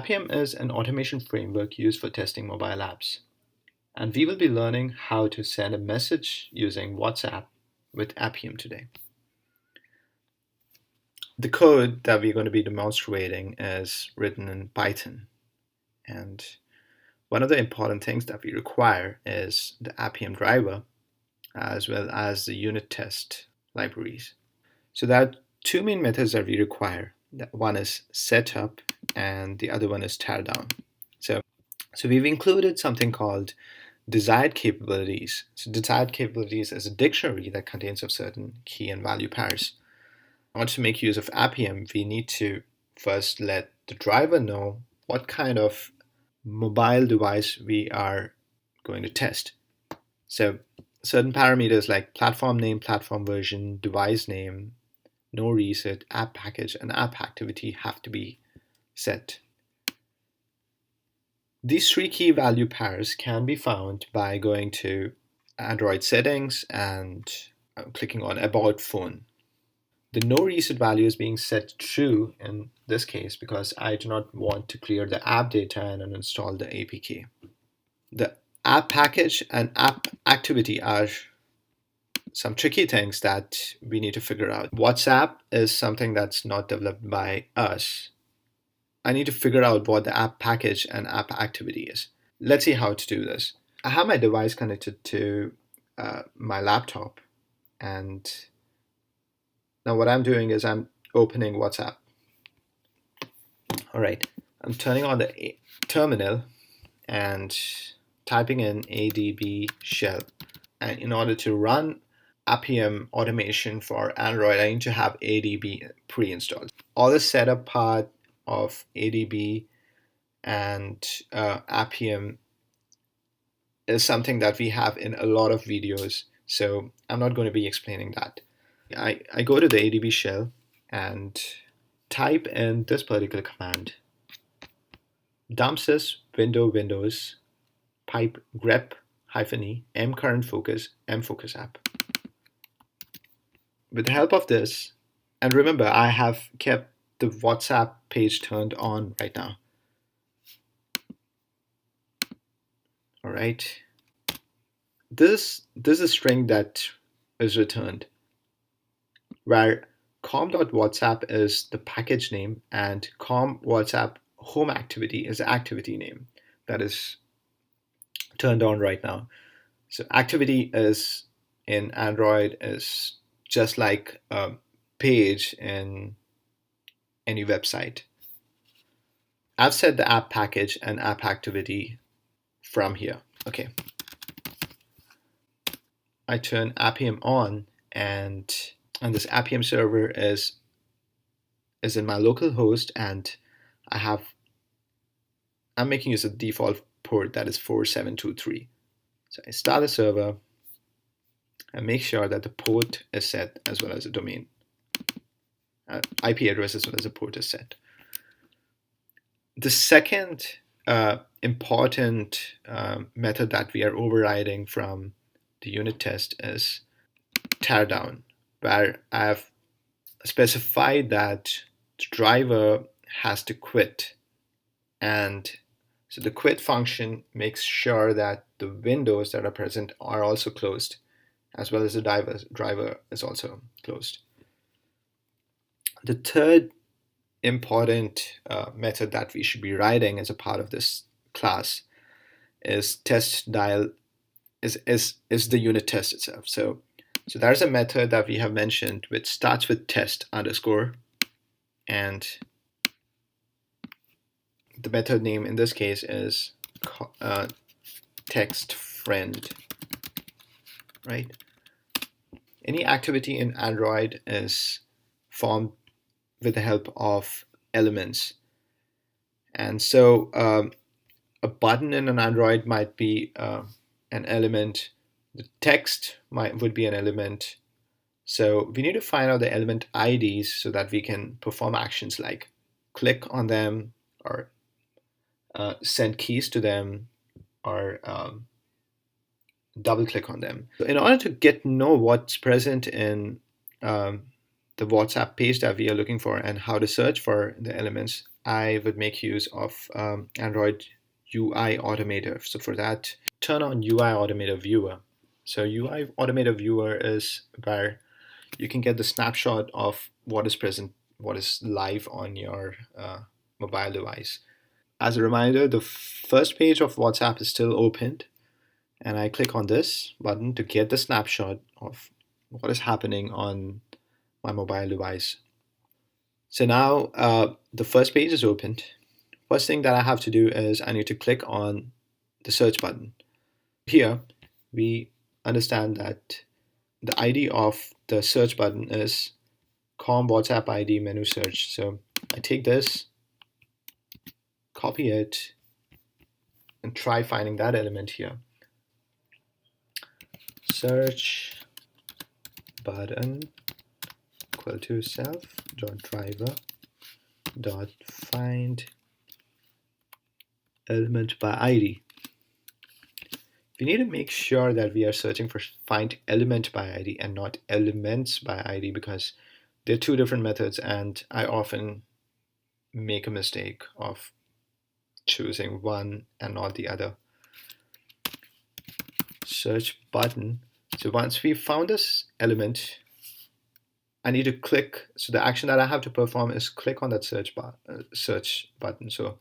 Appium is an automation framework used for testing mobile apps, and we will be learning how to send a message using WhatsApp with Appium today. The code that we're going to be demonstrating is written in Python, and one of the important things that we require is the Appium driver as well as the unit test libraries. So there are two main methods that we require. One is setup and the other one is teardown. So we've included something called desired capabilities. So desired capabilities is a dictionary that contains of certain key and value pairs. In order to make use of Appium, we need to first let the driver know what kind of mobile device we are going to test. So certain parameters like platform name, platform version, device name, no reset, app package, and app activity have to be set. These three key value pairs can be found by going to Android settings and clicking on About Phone. The no reset value is being set true in this case because I do not want to clear the app data and uninstall the APK. The app package and app activity are some tricky things that we need to figure out. WhatsApp is something that's not developed by us. I need to figure out what the app package and app activity is. Let's see how to do this. I have my device connected to my laptop, and now what I'm doing is I'm opening WhatsApp. All right, I'm turning on the terminal and typing in ADB shell. And in order to run Appium Automation for Android, I need to have ADB pre-installed. All the setup part of ADB and Appium is something that we have in a lot of videos, so I'm not going to be explaining that. I go to the ADB shell and type in this particular command: dump/sys windows pipe grep -e m current focus m focus app. With the help of this, and remember I have kept the WhatsApp page turned on right now. All right. This is a string that is returned where com.whatsapp is the package name and com.whatsapp home activity is the activity name that is turned on right now. So activity is in Android is just like a page in any website. I've set the app package and app activity from here. Okay. I turn Appium on, and this Appium server is in my local host, and I'm making use of the default port that is 4723. So I start the server and make sure that the port is set as well as the domain. IP address as well as the port is set. The second important method that we are overriding from the unit test is teardown, where I have specified that the driver has to quit. And so the quit function makes sure that the windows that are present are also closed, as well as the driver is also closed. The third important method that we should be writing as a part of this class is test dial is the unit test itself. So there's a method that we have mentioned which starts with test underscore, and the method name in this case is text friend, right? Any activity in Android is formed with the help of elements. And so a button in an Android might be an element. The text would be an element. So we need to find out the element IDs so that we can perform actions like click on them or send keys to them or double click on them. So in order to know what's present in the WhatsApp page that we are looking for and how to search for the elements, I would make use of Android UI Automator. So for that, turn on UI Automator Viewer. So UI Automator Viewer is where you can get the snapshot of what is present, what is live on your mobile device. As a reminder, the first page of WhatsApp is still opened, and I click on this button to get the snapshot of what is happening on my mobile device. So now the first page is opened. First thing that I have to do is I need to click on the search button. Here, we understand that the ID of the search button is com WhatsApp ID menu search. So I take this, copy it, and try finding that element here. Search button equal to self.driver dot find element by ID. We need to make sure that we are searching for find element by ID and not elements by ID, because they're two different methods and I often make a mistake of choosing one and not the other. Search button. So once we found this element, I need to click. So the action that I have to perform is click on that search button. So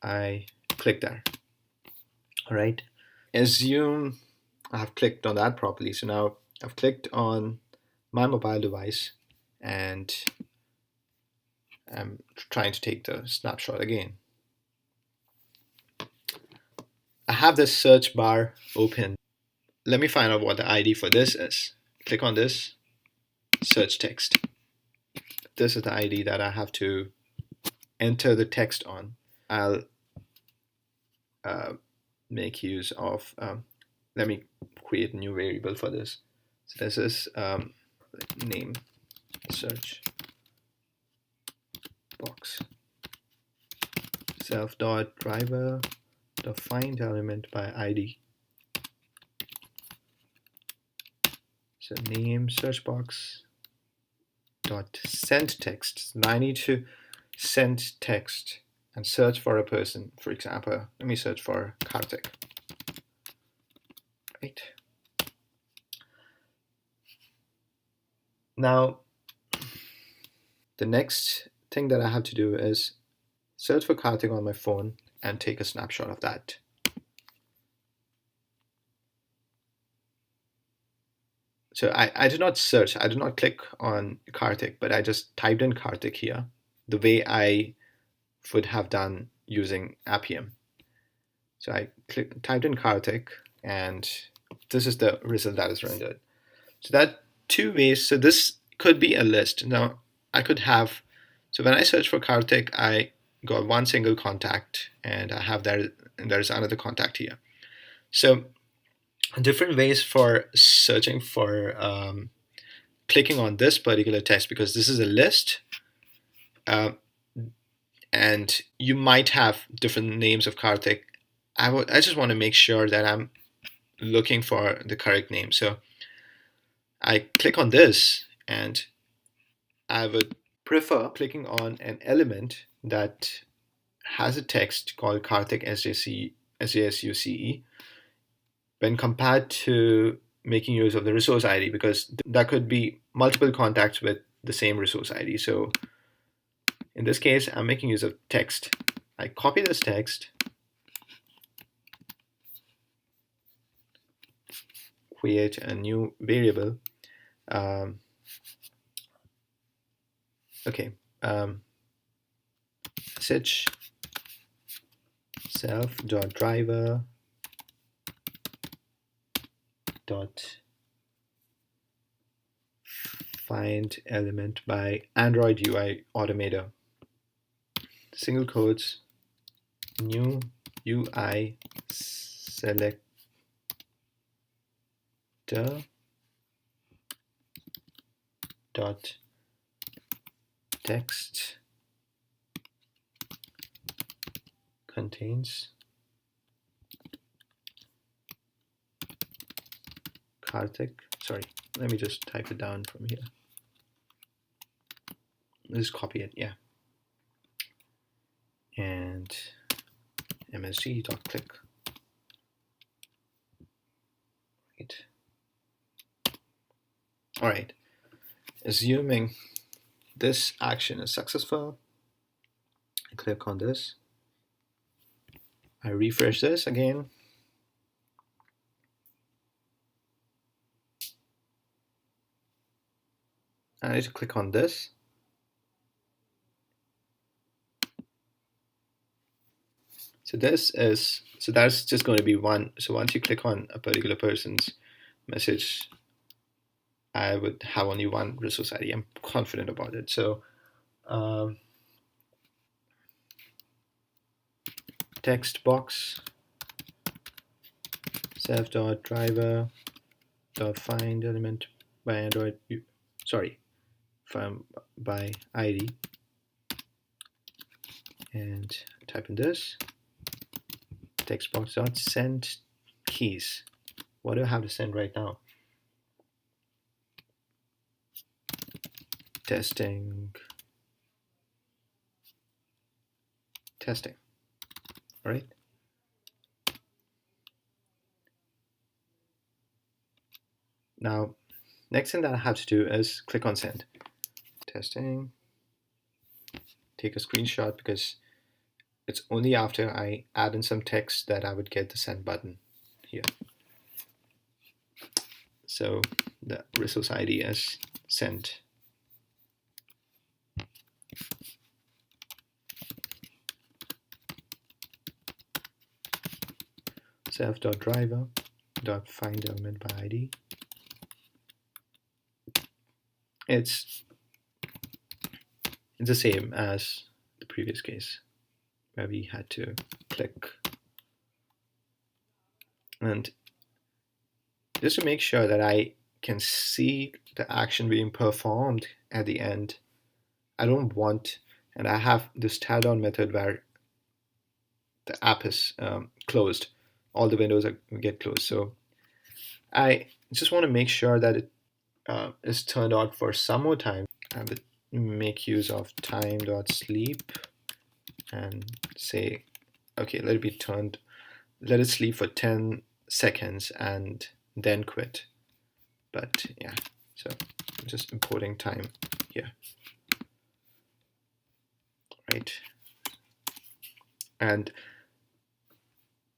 I click there. All right. Assume I have clicked on that properly. So now I've clicked on my mobile device and I'm trying to take the snapshot again. I have this search bar open. Let me find out what the ID for this is. Click on this, search text. This is the ID that I have to enter the text on. I'll make use of, let me create a new variable for this. So this is name search box self.driver the find element by ID. So name search box dot send text. Now I need to send text and search for a person. For example, let me search for Karthik. Right. Now, the next thing that I have to do is search for Karthik on my phone and take a snapshot of that. So I did not search, I did not click on Karthik, but I just typed in Karthik here, the way I would have done using Appium. So I typed in Karthik, and this is the result that is rendered. So that two ways. So this could be a list. Now I could have, so when I search for Karthik, I got one single contact, and I have there's another contact here. So different ways for searching for clicking on this particular text, because this is a list, and you might have different names of Karthik. I just want to make sure that I'm looking for the correct name. So I click on this, and I would prefer clicking on an element that has a text called Karthik SJSUCE when compared to making use of the resource ID, because that could be multiple contacts with the same resource ID. So in this case, I'm making use of text. I copy this text, create a new variable. Message self.driver dot find element by Android UI Automator. Single quotes, new UI selector dot text contains Karthik. Sorry, let me just type it down from here. Let's copy it. Yeah. and msg.click. Right. All right. Assuming this action is successful, I click on this. I refresh this again. I need to click on this. So that's just going to be one. So once you click on a particular person's message, I would have only one resource ID. I'm confident about it. So text box self.driver.find element by Android. Sorry, from by ID, and type in this text box dot send keys. What do I have to send right now? Testing. All right. Now, next thing that I have to do is click on send. Testing. Take a screenshot because it's only after I add in some text that I would get the send button here. So the resource ID is sent. Self.driver.find element by ID. It's the same as the previous case where we had to click. And just to make sure that I can see the action being performed at the end, I don't want, and I have this tear down method where the app is closed, all the windows get closed. So I just want to make sure that it is turned on for some more time. I would make use of time.sleep and say, okay, let it sleep for 10 seconds and then quit. But yeah, so I'm just importing time here, right? And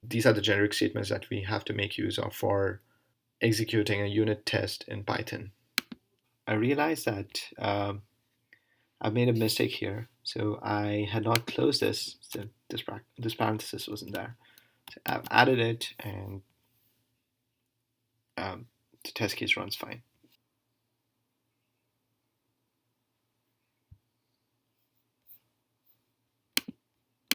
these are the generic statements that we have to make use of for executing a unit test in Python. I realized that I've made a mistake here. So I had not closed this, so this parenthesis wasn't there. So I've added it, and the test case runs fine.